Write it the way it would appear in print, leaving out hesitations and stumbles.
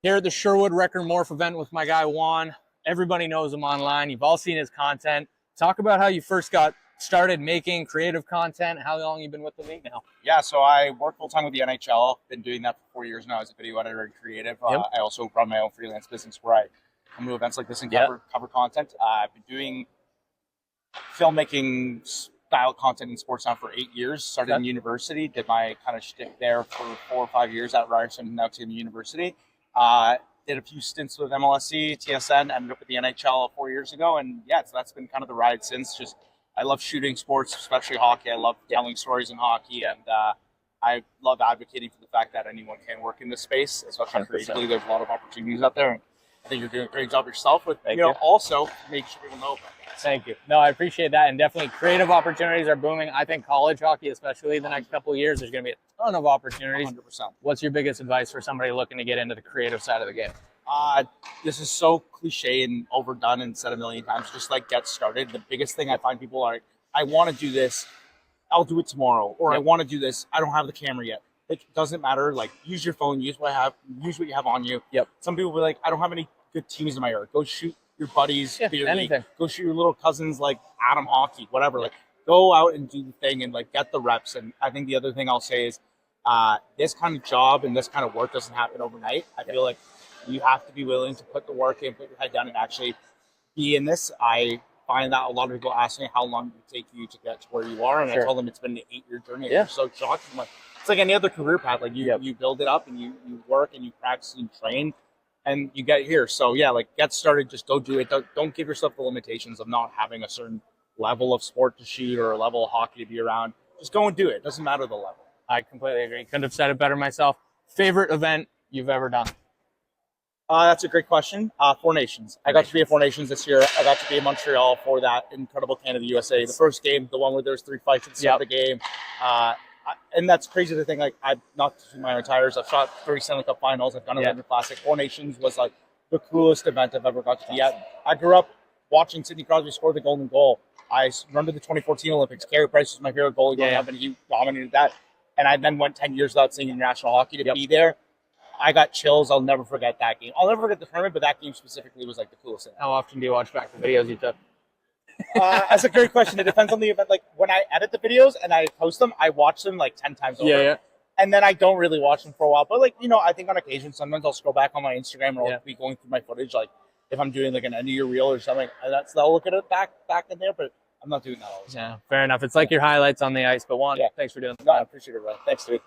Here at the Sherwood Record Morph event with my guy Juan. Everybody knows him online. You've all seen his content. Talk about how you first got started making creative content, how long you've been with the league now. Yeah, so I work full time with the NHL. Been doing that for 4 years now as a video editor and creative. Yep. I also run my own freelance business where I come to events like this and cover content. I've been doing filmmaking style content in sports now for 8 years. Started in university, did my kind of shtick there for 4 or 5 years at Ryerson, now to the university. Did a few stints with MLSC, TSN, ended up with the NHL 4 years ago, and yeah, so that's been kind of the ride since. Just I love shooting sports, especially hockey. I love telling stories in hockey, and I love advocating for the fact that anyone can work in this space, especially creatively. There's a lot of opportunities out there. And I think you're doing a great job yourself with, also make sure people know about that. Thank you. No, I appreciate that. And definitely creative opportunities are booming. I think college hockey, especially the next couple of years, there's going to be a ton of opportunities. 100%. What's your biggest advice for somebody looking to get into the creative side of the game? This is so cliche and overdone and said a million times. Just like get started. The biggest thing I find people are, I want to do this, I'll do it tomorrow, or I want to do this, I don't have the camera yet. It doesn't matter. Like, use your phone, use what you have on you. Yep. Some people will be like, I don't have any good teams in my yard. Go shoot your buddies, anything. Go shoot your little cousins like Adam Hockey, whatever. Like, go out and do the thing and like get the reps. And I think the other thing I'll say is, this kind of job and this kind of work doesn't happen overnight. I feel like you have to be willing to put the work in, put your head down, and actually be in this. I find that a lot of people ask me how long it would take you to get to where you are, and I told them it's been an 8-year journey. And they're so shocked. I'm like, it's like any other career path. Like you build it up and you work and you practice and train, and you get here. So yeah, like get started. Just go do it. Don't give yourself the limitations of not having a certain level of sport to shoot or a level of hockey to be around. Just go and do it. It doesn't matter the level. I completely agree. Couldn't have said it better myself. Favorite event you've ever done? That's a great question. Four Nations. I got to be at Four Nations this year. I got to be in Montreal for that incredible Canada-USA. The first game, the one where there was 3 fights at the start of the game. And that's crazy to think, like, I've not seen my own tires. I've shot 30 Stanley Cup finals. I've done a Winter Classic. Four Nations was, like, the coolest event I've ever got to be at. I grew up watching Sidney Crosby score the golden goal. I remember the 2014 Olympics. Carey Price was my favorite goalie growing up, and he dominated that. And I then went 10 years without seeing international hockey to be there. I got chills. I'll never forget that game. I'll never forget the tournament, but that game specifically was like the coolest thing. How often do you watch back the videos you took? That's a great question. It depends on the event. Like when I edit the videos and I post them, I watch them like 10 times over. Yeah. And then I don't really watch them for a while. But like, I think on occasion, sometimes I'll scroll back on my Instagram or I'll be going through my footage. Like if I'm doing like an end of year reel or something, I'll look at it back in there, but I'm not doing that all the time. Yeah, fair enough. It's like your highlights on the ice, but Juan, thanks for doing that. No, I appreciate it, bro. Thanks, dude.